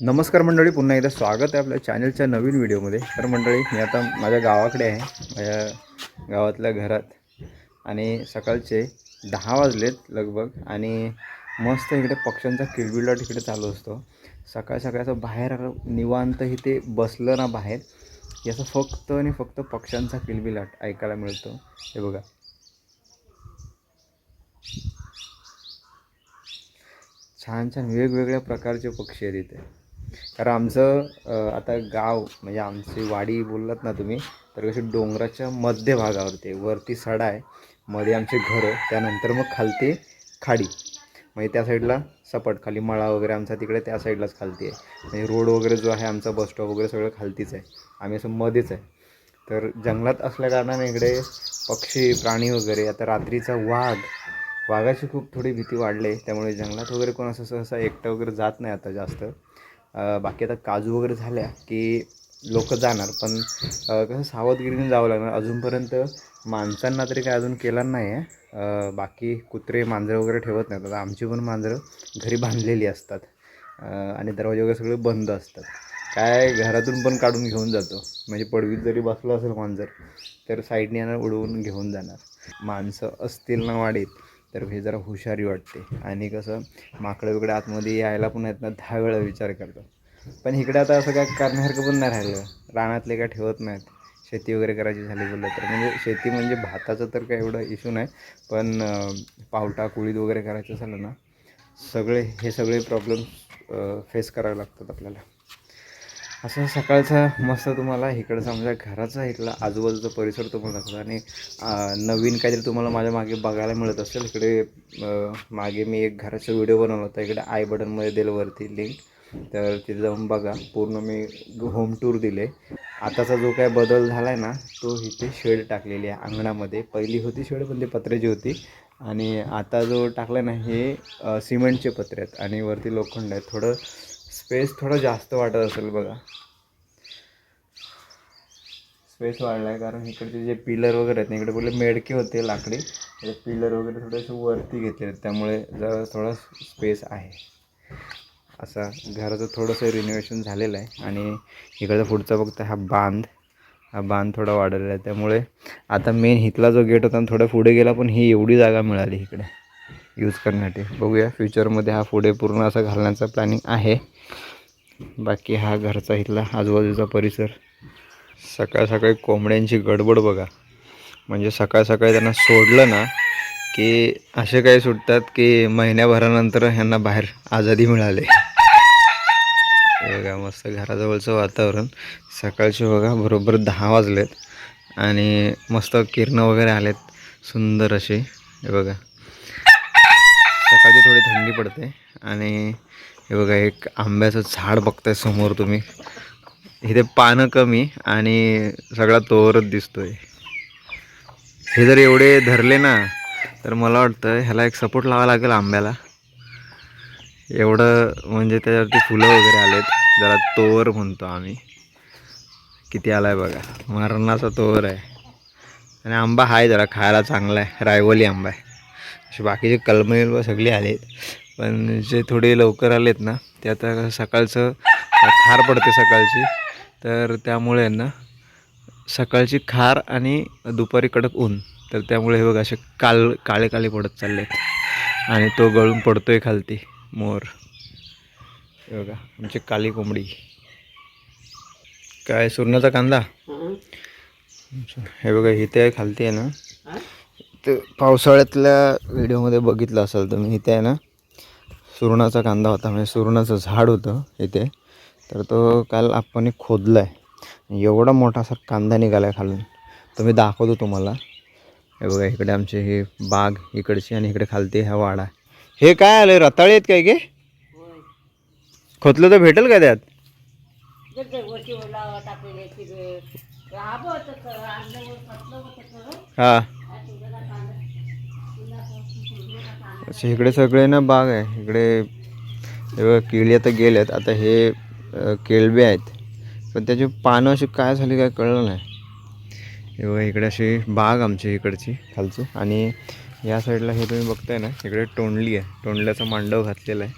नमस्कार मंडळी, पुन्हा एकदा स्वागत आहे आपल्या चॅनलच्या नवीन व्हिडिओमध्ये. तर मंडळी, मी आता माझ्या गावाकडे आहे, माझ्या गावातल्या घरात. आणि सकाळचे 10 वाजलेत लगभग. आणि मस्त इकडे पक्ष्यांचा किलबिलाट इकडे चालू असतो. सकाळ सकाळचं बाहेर निवांत इथे बसलं ना बाहेर, याचं फक्त आणि फक्त पक्ष्यांचा किलबिलाट ऐकायला मिळतो. हे बघा, छान छान वेगवेगळ्या प्रकारचे पक्षी आहेत इथे. कारण आमचं आता गाव म्हणजे आमची वाडी बोललात ना तुम्ही, तर कशी डोंगराच्या मध्य भागावरती वरती सडा आहे, मध्ये आमचे घरं, त्यानंतर मग खालती खाडी, म्हणजे त्या साईडला सपाट खाली मळा वगैरे आमचा तिकडे त्या साईडलाच खालती आहे. म्हणजे रोड वगैरे जो आहे आमचा बसस्टॉप वगैरे सगळं खालतीच आहे, आम्ही असं मध्येच आहे. तर जंगलात असल्या कारणाने इकडे पक्षी प्राणी वगैरे, आता रात्रीचा वाघाची खूप थोडी भीती वाढली आहे, त्यामुळे जंगलात वगैरे कोण असं सहसा एकटं वगैरे जात नाही आता जास्त. बाकी आता काजू वगैरे झाल्या की लोक जाणार, पण कसं सावधगिरीने जावं लागणार. अजूनपर्यंत माणसांना तरी काय अजून केलं नाही आहे. बाकी कुत्रे मांजरं वगैरे ठेवत नाहीत. आता आमची पण मांजरं घरी बांधलेली असतात आणि दरवाजे वगैरे सगळे बंद असतात. काय घरातून पण काढून घेऊन जातो, म्हणजे पडवीत जरी बसलं असेल मांजर तर साईडने येणार, उडवून घेऊन जाणार. माणसं असतील ना वाडीत तर हे जरा हुशारी वाटते. आणि कसं माकडं वगैरे आतमध्ये यायला पण येत ना, 10 वेळा विचार करतात. पण इकडे आता असं काय करण्यासारखं पण नाही राहिलं, रानातले काय ठेवत नाहीत. शेती वगैरे करायची झाली बोललं तर, म्हणजे शेती म्हणजे भाताचं तर काय एवढं इश्यू नाही, पण पावटा कुळीद वगैरे करायचं झालं ना, हे सगळे प्रॉब्लेम फेस करावे लागतात आपल्याला. असं सकाळचा मस्त तुम्हाला इकडचा म्हणजे घराचा इकडला आजूबाजूचा परिसर तुम्हाला दाखवतो. आणि नवीन काहीतरी तुम्हाला माझ्या मागे बघायला मिळत असेल. इकडे मागे मी एक घराचा व्हिडिओ बनवला होता, इकडे आय बटनमध्ये दिलं वरती लिंक, तर तिथे जाऊन बघा. पूर्ण मी होम टूर दिले. आताचा जो काय बदल झाला आहे ना, तो इथे शेड टाकलेली आहे अंगणामध्ये. पहिली होती शेड पण ती पत्र्याची होती, आणि आता जो टाकला ना हे सिमेंटचे पत्रे आहेत आणि वरती लोखंड आहेत. थोडं स्पेस थोडं जास्त वाटत असेल बघा, स्पेस वाढला आहे. कारण इकडचे जे पिलर वगैरे आहेत ना, इकडे बोलले मेडके होते लाकडी, तर पिलर वगैरे थोडेसे वरती घेतले आहेत, त्यामुळे जरा थोडा स्पेस आहे. असा घराचं थोडंसं रिनोव्हेशन झालेलं आहे. आणि इकडचा पुढचा बघता हा बांध थोडा वाढलेला आहे, त्यामुळे आता मेन इथला जो गेट होता थोडा पुढे गेला, पण ही एवढी जागा मिळाली इकडे यूज करण्यासाठी. बघूया फ्युचरमध्ये हा पुढे पूर्ण असं घालण्याचा प्लॅनिंग आहे. बाकी हा घरचा इथला आजूबाजूचा परिसर. सकाळ सकाळी कोंबड्यांची गडबड बघा, म्हणजे सकाळ सकाळी त्यांना सोडलं ना की असे काही सुटतात की महिन्याभरानंतर ह्यांना बाहेर आझादी मिळाले. बघा मस्त घराजवळचं वातावरण. सकाळचे बघा बरोबर 10 वाजलेत आणि मस्त किरणं वगैरे आलेत सुंदर असे. हे बघा सकाळची थोडी थंडी पडते. आणि हे बघा एक आंब्याचं झाड बघताय समोर तुम्ही, इथे पानं कमी आणि सगळा तोवरच दिसतोय. हे जर एवढे धरले ना तर मला वाटतं ह्याला एक सपोर्ट लावावा लागेल आंब्याला. एवढं म्हणजे त्याच्यावरती फुलं वगैरे आलेत. जरा तोवर म्हणतो आम्ही. किती आलाय बघा, मरणाचा तोवर आहे. आणि आंबा आहे जरा खायला चांगला आहे, रायवली आंबा आहे. असे बाकीचे कलमी सगळे आलेत, पण जे थोडे लवकर आलेत ना ते आता सकाळचं खार पडते सकाळची, तर त्यामुळे ना सकाळची खार आणि दुपारी कडक ऊन, तर त्यामुळे हे बघा असे काळे काळे पडत चाललेत. आणि तो गळून पडतोय खालती मोर. हे बघा आमची काली कोंबडी. काय सुरणाचा कांदा. हे बघा इथे आहे खालती आहे ना, ते पावसाळ्यातल्या व्हिडिओमध्ये बघितलं असेल तुम्ही. इथे आहे ना सुरणाचा कांदा होता, म्हणजे सुरणाचं झाड होतं इथे, तर तो काल आपण खोदला आहे. एवढा मोठा असा कांदा निघाला आहे खालून, तर मी दाखवतो तुम्हाला. हे बघा इकडे आमची ही बाग इकडची, आणि इकडे खालती हा वाडा. हे काय आलं, रताळे आहेत काय गे? खोदलं तर भेटेल का त्यात? हां अच्छा, इकडे सगळे ना बाग आहे इकडे. हे बघा केळी आता गेल्यात, आता हे केळबे आहेत, पण त्याची पानं अशी काय झाली काय कळलं नाही. हे बघा इकडे अशी बाग आमची इकडची खालची. आणि या साईडला हे तुम्ही बघताय ना, इकडे तोंडली आहे, तोंडल्याचा मांडव घातलेला आहे.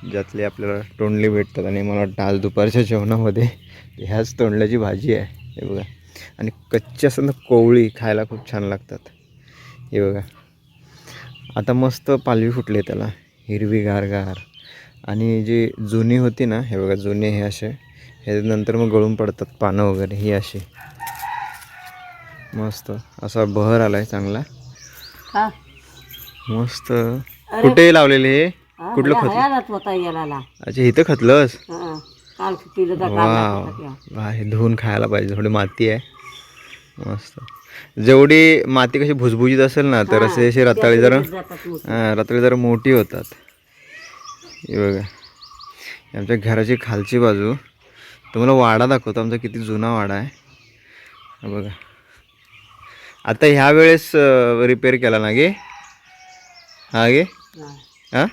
ज्यातले आपल्याला तोंडली भेटतात. आणि मला वाटतं आज दुपारच्या जेवणामध्ये ह्याच तोंडल्याची भाजी आहे. हे बघा. आणि कच्ची असं ना कोवळी खायला खूप छान लागतात. हे बघा. आता मस्त पालवी फुटली त्याला, हिरवी गारगार. आणि जी जुनी होती ना, हे बघा जुने हे असे, हे नंतर मग गळून पडतात पानं वगैरे. ही अशी मस्त असा बहर आलाय चांगला मस्त. कुठे लावलेले हे? कुठलं खत? अच्छा इथं खतलंस? वा हे धुवून खायला पाहिजे. थोडी माती आहे मस्त. जेवढी माती कशी भुसभुशीत असेल ना तर असे रताळी जरा मोठी होतात. हे बघा आमच्या घराची खालची बाजू. तुम्हाला वाडा दाखवतो आमचा किती जुना वाडा आहे. हा बघा. आता ह्या वेळेस रिपेअर केला ना गे? हा गे हा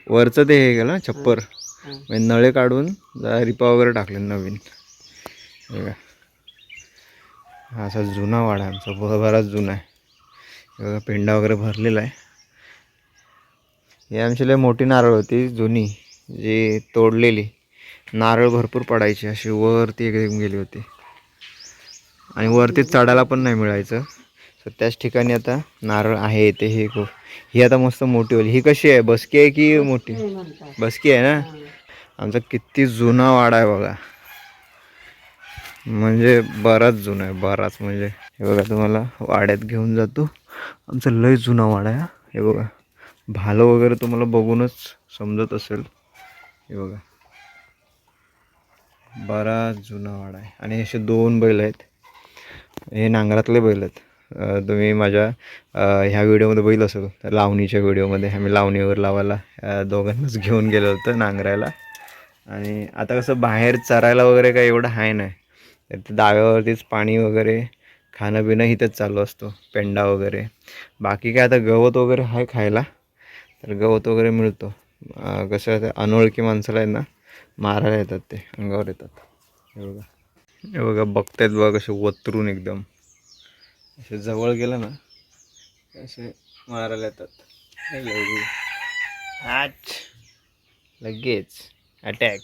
वरचं ते हे गेलं छप्पर म्हणजे नळे काढून रिपा वगैरे टाकले नवीन. बघा हा असा जुना वाडा आहे आमचा, बराच जुना आहे. बघा पेंडा वगैरे भरलेला आहे. हे आमची लय मोठी नारळ होती जुनी, जी तोडलेली. नारळ भरपूर पडायची अशी वरती एकदम गेली होती आणि वरती चढायला पण नाही मिळायचं. तर त्याच ठिकाणी आता नारळ आहे इथे. हे खूप ही आता मस्त मोठी होईल. ही कशी आहे, बसकी आहे की मोठी? बसकी आहे ना. आमचा किती जुना वाडा आहे बघा, म्हणजे बराच जुना आहे, बराच. म्हणजे हे बघा तुम्हाला वाड्यात घेऊन जातो. आमचा लय जुना वाडा आहे. हे बघा भालं वगैरे तुम्हाला बघूनच समजत असेल. हे बघा बराच जुना वाडा आहे. आणि असे 2 बैल आहेत. हे नांगरातले बैल आहेत. तुम्ही माझ्या ह्या व्हिडिओमध्ये बैल असेल तर लावणीच्या व्हिडिओमध्ये आम्ही लावणीवर लावायला दोघांनाच घेऊन गेलो होतो नांगरायला. आणि आता कसं बाहेर चरायला वगैरे काही एवढं आहे नाही, तर ते दाव्यावरतीच पाणी वगैरे खाणं पिणं इथंच चालू असतो, पेंडा वगैरे. बाकी काय आता गवत वगैरे आहे खायला, तर गवत वगैरे मिळतो. कसं ते अनोळखी माणसाला आहे ना मारायला येतात, ते अंगावर येतात. हे बघा हे बघा बघतायत बघा कसे वतरून एकदम असे जवळ गेलं ना असे मारायला येतात. लगेच अटॅक.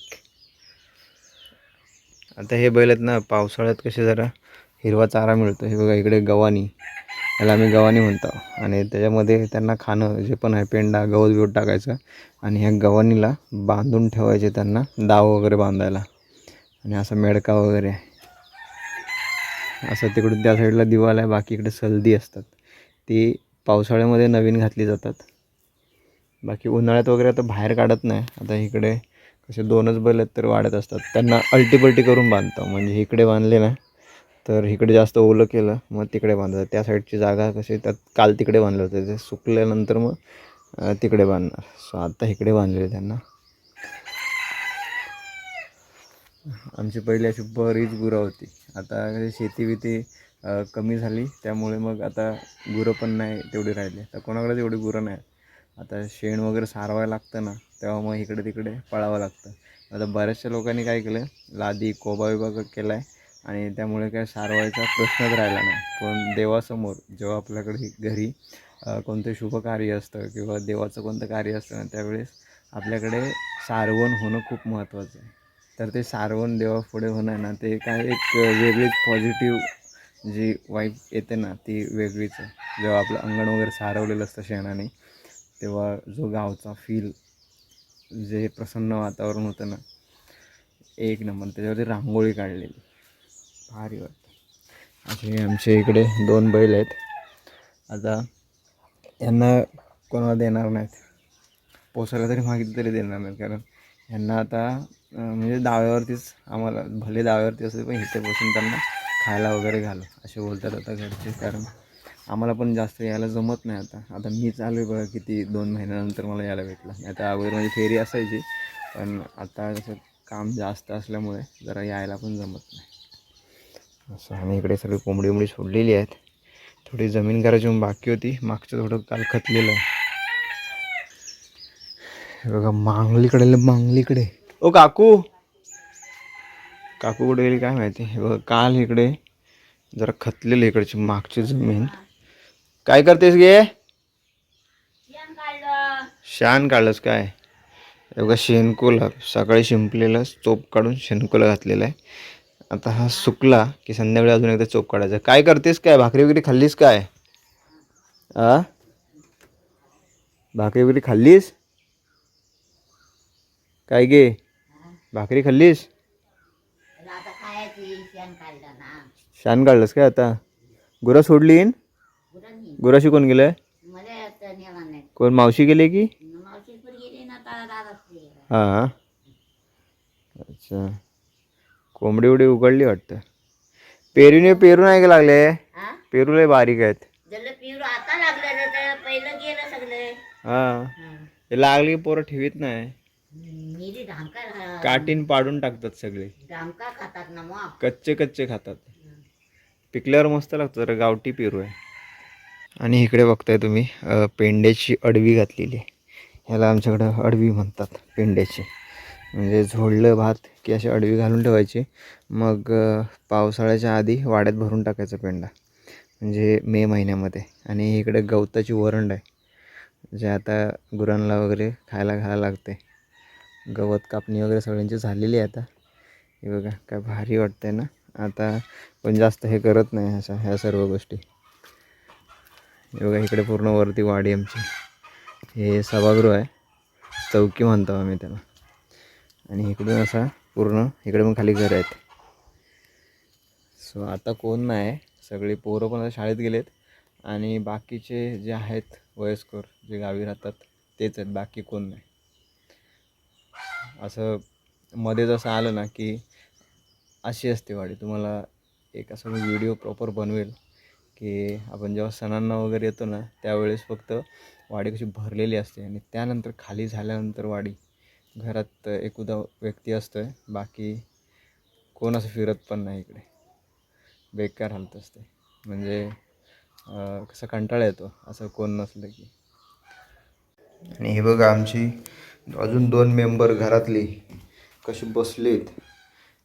आता हे बैल आहेत ना पावसाळ्यात कसे जरा हिरवा चारा मिळतो. हे बघा इकडे गव्हाणी, याला आम्ही गव्हाणी म्हणतो. आणि त्याच्यामध्ये त्यांना खाणं जे पण आहे पेंडा गवत बिवत टाकायचं आणि ह्या गव्हाणीला बांधून ठेवायचे त्यांना, दाव वगैरे बांधायला. आणि असा मेडका वगैरे असं तिकडून त्या साईडला दिवाल आहे. बाकी इकडे सलदी असतात, ती पावसाळ्यामध्ये नवीन घातली जातात. बाकी उन्हाळ्यात वगैरे आता बाहेर काढत नाही. आता इकडे कसे 2च बैल आहेत तर वाढत असतात, त्यांना अल्टीपल्टी करून बांधतो. म्हणजे इकडे बांधले ना तर इकडे जास्त ओलं केलं मग तिकडे बांधतात. त्या साईडची जागा कशी त्यात काल तिकडे बांधलं होतं, ते सुकल्यानंतर मग तिकडे बांधणार. सो आता इकडे बांधलेले त्यांना. आमची पहिली अशी बरीच गुरं होती. आता शेती बिती कमी झाली त्यामुळे मग आता गुरं पण नाही तेवढी राहिली. तर कोणाकडे तेवढी गुरं नाही. आता शेण वगैरे सारवायला लागतं ना, तेव्हा मग इकडे तिकडे पळावं लागतं. आता बऱ्याचशा लोकांनी काय केलं, लादी कोबा विभाग केला आहे आणि त्यामुळे काय सारवायचा प्रश्नच राहिला नाही. पण देवासमोर जेव्हा आपल्याकडे घरी कोणतं शुभ कार्य असतं किंवा देवाचं कोणतं कार्य असतं ना, त्यावेळेस आपल्याकडे सारवण होणं खूप महत्त्वाचं आहे. तर ते सारवण देवापुढे होणं ना, ते काय एक वेगळीच पॉझिटिव्ह जी वाईब येते ना ती वेगळीच आहे. जेव्हा आपलं अंगण वगैरे सारवलेलं असतं शेणाने, तेव्हा जो गावचा फील, जे प्रसन्न वातावरण होतं ना, एक नंबर. त्याच्यावरती रांगोळी काढलेली भारी वाटतं. असे आमच्या इकडे 2 बैल आहेत. आता यांना कोणाला देणार नाहीत, पोसायला तरी मागितलं तरी देणार नाहीत. कारण यांना आता म्हणजे दाव्यावरतीच आम्हाला, भले दाव्यावरती असते पण इथे बसून त्यांना खायला वगैरे घालू असे बोलतात आता घरचे. कारण आम्हाला पण जास्त यायला जमत नाही. आता मी चालू आहे बघा किती 2 महिन्यानंतर मला यायला भेटलं. आता अगोदर माझी फेरी असायची, पण आता कसं काम जास्त असल्यामुळे जरा यायला पण जमत नाही असं. आणि इकडे सगळी कोंबडी उंबडी सोडलेली आहेत. थोडी जमीन करायची मग बाकी होती, मागचं थोडं काल खतलेलं आहे. बघा मांगलीकडे ओ काकू कुठे गेली काय माहिती. हे बघा काल इकडे जरा खतलेली इकडची मागची जमीन. काय करतेस गे? शान काढलंस काय? एवढा शेणकोला सकाळी शिंपलेला चोप काढून शेणकोला घातलेला आहे. आता हा सुकला की संध्याकाळी अजून एकदा चोप काढायचा. काय करतेस काय? भाकरी वगैरे खाल्लीस काय? आ भाकरी वगैरे खाल्लीस काय गे? भाकरी खाल्लीस? शान काढलंस काय आता? गुरा सोडली? गुराशी कोण गेलंय? कोण मावशी गेले की? हां अच्छा. कोंबडी उडी उघडली वाटतं. पेरू नाही का लागले? पेरू लय बारीक आहेत. हा हे लागली पोरं ठेवीत नाही. काटीन पाडून टाकतात सगळे. कच्चे कच्चे खातात. पिकल्यावर मस्त लागतं. जरा गावठी पेरू आहे. आणि इकडे बघताय तुम्ही पेंड्याची अडवी घातलेली आहे. ह्याला आमच्याकडं अडवी म्हणतात पेंड्याची. म्हणजे झोडलं भात की अशी अडवी घालून ठेवायची. मग पावसाळ्याच्या आधी वाड्यात भरून टाकायचं पेंडा, म्हणजे मे महिन्यामध्ये. आणि इकडे गवताची वरंड आहे, जे आता गुरांना वगैरे खायला घालायला लागते. गवत कापणी वगैरे सगळ्यांची झालेली आहे आता. हे बघा काय भारी वाटतंय ना. आता पण जास्त हे करत नाही ह्या सर्व गोष्टी. हे बघा इकडे पूर्ण वरती वाडी आमची. हे सभागृह आहे, चौकी म्हणतो आम्ही त्याला. आणि इकडून असा पूर्ण इकडे पण खाली घर आहेत. सो आता कोण नाही, सगळी पोरं पण आता शाळेत गेलेत. आणि बाकीचे जे आहेत वयस्कर जे गावी राहतात तेच आहेत, बाकी कोण नाही. असं मध्ये जसं आलं ना की अशी असते वाडी. तुम्हाला एक असं मी व्हिडिओ प्रॉपर बनवेल की आपण जेव्हा सणांना वगैरे येतो ना त्यावेळेस फक्त वाडी कशी भरलेली असते. आणि त्यानंतर खाली झाल्यानंतर वाडी घरात एखादा व्यक्ती असतो आहे, बाकी कोण असं फिरत पण नाही इकडे. बेकार हालत असते. म्हणजे कसं कंटाळा येतो असं कोण नसलं की. आणि हे बघा आमची अजून 2 मेंबर घरातली कशी बसलीत.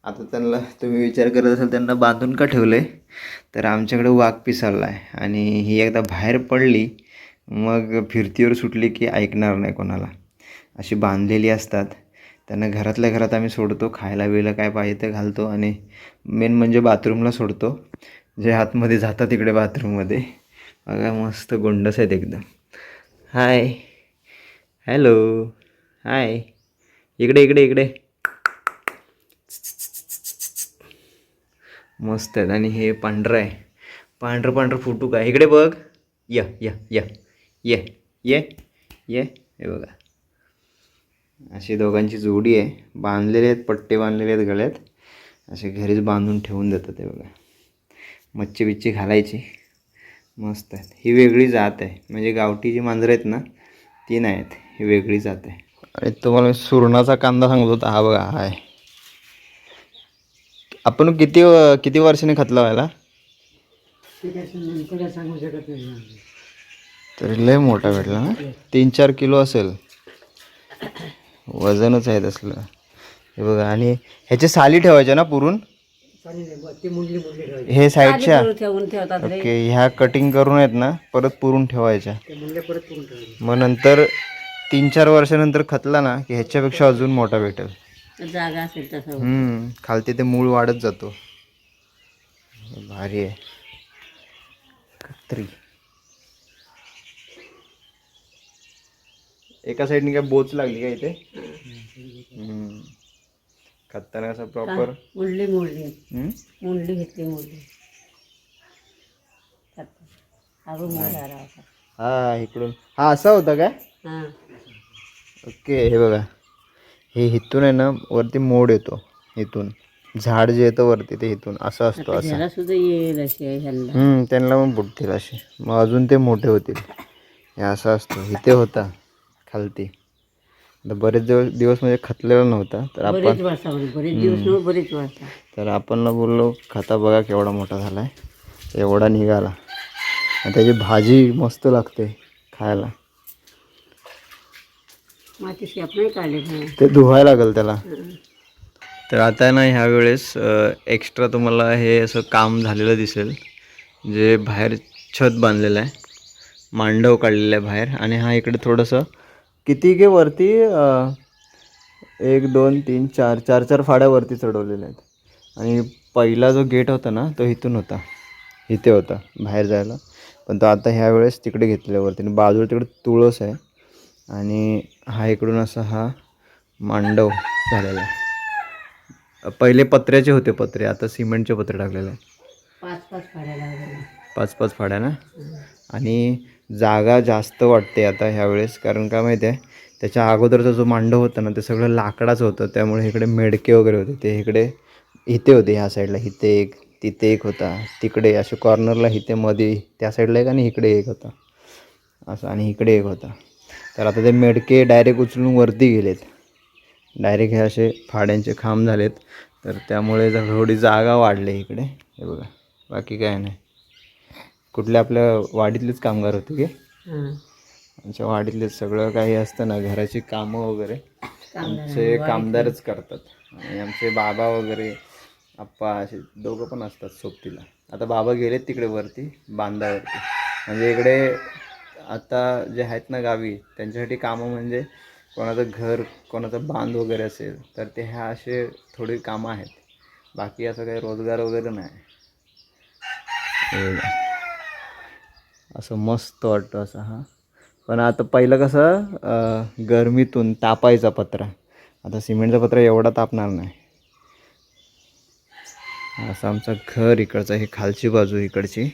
आता त्यांना तुम्ही विचार करत असाल त्यांना बांधून का ठेवलं आहे, तर आमच्याकडे वाघ पिसाळला आहे. आणि ही एकदा बाहेर पडली मग फिरतीवर सुटली की ऐकणार नाही कोणाला. अशी बांधलेली असतात. त्यांना घरातल्या घरात आम्ही सोडतो, खायला बियला काय पाहिजे ते घालतो. आणि मेन म्हणजे बाथरूमला सोडतो. जे आतमध्ये जातात तिकडे बाथरूममध्ये बघा मस्त गोंडस आहेत एकदम. हाय हॅलो हाय, इकडे इकडे इकडे मस्त आहेत. आणि हे पांढरं आहे, पांढरं पांढरं फुटू काय. इकडे बघ, य य य ये ये ये. हे बघा अशी दोघांची जोडी आहे. बांधलेले आहेत, पट्टे बांधलेले आहेत गळ्यात. असे घरीच बांधून ठेवून देतात. ते बघा मच्छी बिच्छी घालायची. मस्त आहेत. ही वेगळी जात आहे, म्हणजे गावठी जी मांजरं आहेत ना ती नाही आहेत, ही वेगळी जात आहे. आणि तुम्हाला मी सुरणाचा कांदा सांगत होता. हा बघा हाय. आपण किती किती वर्षाने खतला व्हायला तरी लय मोठा भेटला ना. 3-4 किलो असेल वजनच आहे तसलं. हे बघा. आणि ह्याचे साली ठेवायच्या ना पुरून, हे साईडच्या. ओके, ह्या कटिंग करून आहेत ना परत पुरून ठेवायच्या. मग नंतर 3-4 वर्षानंतर खतला ना की ह्याच्यापेक्षा अजून मोठा भेटेल. जागा असेल तसं खालती ते मूळ वाढत जातो. भारी आहे. कत्री एका साईडने काय बोच लागली का इथे? खतरनाक असं प्रॉपर मुंडली मोडली मुंडली घेतली मोडली. हा इकडून हा असा होता काय? ओके. हे बघा हे इथून आहे ना वरती मोड येतो. इथून झाड जे येतं वरती ते इथून असं असतो. असं सुद्धा येईल असे त्यांना पण बुडतील असे, मग अजून ते मोठे होतील. हे असं असतं. इथे होता खालती, बरेच दिवस म्हणजे खतलेला नव्हता. तर आपण तर आपण बोललो खाता बघा केवढा मोठा झाला आहे. एवढा निघाला. आणि त्याची भाजी मस्त लागते खायला. ते धुवायला लागेल त्याला. तर आता ना ह्या वेळेस एक्स्ट्रा तुम्हाला हे असं काम झालेलं दिसेल. जे बाहेर छत बांधलेलं आहे, मांडव काढलेलं आहे बाहेर. आणि हा इकडे थोडंसं किती गे वरती 1 2 3 4 4 फाड्या वरती चढवलेल्या आहेत. आणि पहिला जो गेट होता ना तो इथून होता, इथे होता बाहेर जायला, पण तो आता ह्या वेळेस तिकडे घेतलेला वरती. आणि बाजूला तिकडे तुळस आहे आणि हा इकडून असा हा मांडव झालेला आहे. पहिले पत्र्याचे होते पत्रे, आता सिमेंटचे पत्रे टाकलेले आहे. 5-5 फाड्या लावल्या. 5-5 फाड्या ना. आणि जागा जास्त वाटते आता ह्यावेळेस, कारण का माहिती आहे त्याच्या अगोदरचा जो मांडव होता ना ते सगळं लाकडाचं होतं, त्यामुळे इकडे मेडके वगैरे होते. ते इकडे इथे होते, ह्या साईडला इथे एक, तिथे एक होता, तिकडे असे कॉर्नरला इथे मध्ये त्या साईडला एक आणि इकडे एक होता असं, आणि इकडे एक होता. तर आता ते मेडके डायरेक्ट उचलून वरती गेलेत, डायरेक्ट हे असे फाड्यांचे खांब झालेत. तर त्यामुळे थोडी जागा वाढली इकडे. हे बघा, बाकी काय नाही. कुठले आपल्या वाडीतलेच कामगार होते की हां. आमच्या वाडीतलेच सगळं काही असतं ना घराची कामं वगैरे आमचे कामदारच करतात. आणि आमचे बाबा वगैरे आप्पा असे दोघं पण असतात सोबतीला. आता बाबा गेलेत तिकडे वरती बांधावरती. म्हणजे इकडे आता जे आहेत ना गावी त्यांच्यासाठी कामं म्हणजे कोणाचं घर, कोणाचं बांध वगैरे असेल तर ते ह्या असे थोडी कामं आहेत. बाकी असं काही रोजगार वगैरे नाही. असं मस्त वाटतं असं. हा पण आता पहिलं कसं गरमीतून तापायचा पत्रा, आता सिमेंटचा पत्रा एवढा तापणार नाही. असं आमचं घर इकडचं, ही खालची बाजू इकडची.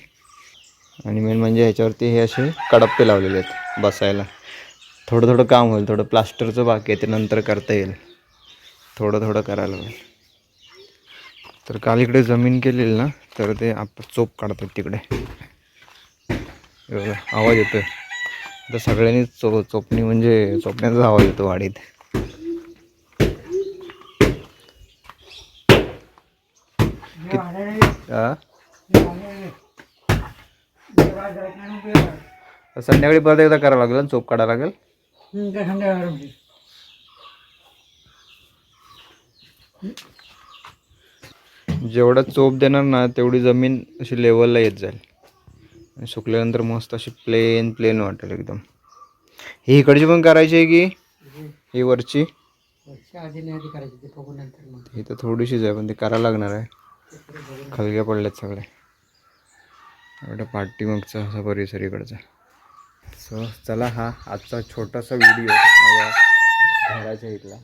आणि मेन म्हणजे ह्याच्यावरती हे असे कडप्पे लावलेले आहेत बसायला. थोडं थोडं काम होईल, थोडं प्लास्टरचं बाकी आहे ते नंतर करता येईल, थोडं थोडं करायला होईल. तर काल इकडे जमीन केलेली ना, तर ते आपण चोप काढतात तिकडे. आवाज येतोय तर सगळ्यांनी चोपणी म्हणजे चोपण्याचा आवाज येतो वाडीत. संध्याकाळी परत एकदा करावं लागेल, चोप काढावं लागेल. जेवढा चोप देणार ना तेवढी जमीन अशी लेवलला येत जाईल आणि सुकल्यानंतर मस्त अशी प्लेन प्लेन वाटेल एकदम. ही इकडची पण करायची आहे की ही वरची? ही तर थोडीशीच आहे पण ती करायला लागणार आहे. खलग्या पडल्यात सगळे एवढं पाठीमागचा असा परिसर इकडचा. सो चला, हा आजचा छोटासा व्हिडिओ माझ्या घराच्या इथला.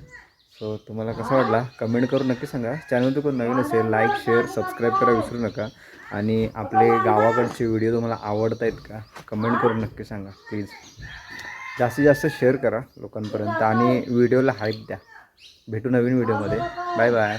सो तुम्हाला कसा वाटला कमेंट करून नक्की सांगा. चॅनल पण नवीन असेल लाईक शेअर सबस्क्राईब करा विसरू नका. आणि आपले गावाकडचे व्हिडिओ तुम्हाला आवडत आहेत का कमेंट करून नक्की सांगा प्लीज. जास्तीत जास्त शेअर करा लोकांपर्यंत आणि व्हिडिओला हाईप द्या. भेटू नवीन व्हिडिओमध्ये. Bye bye.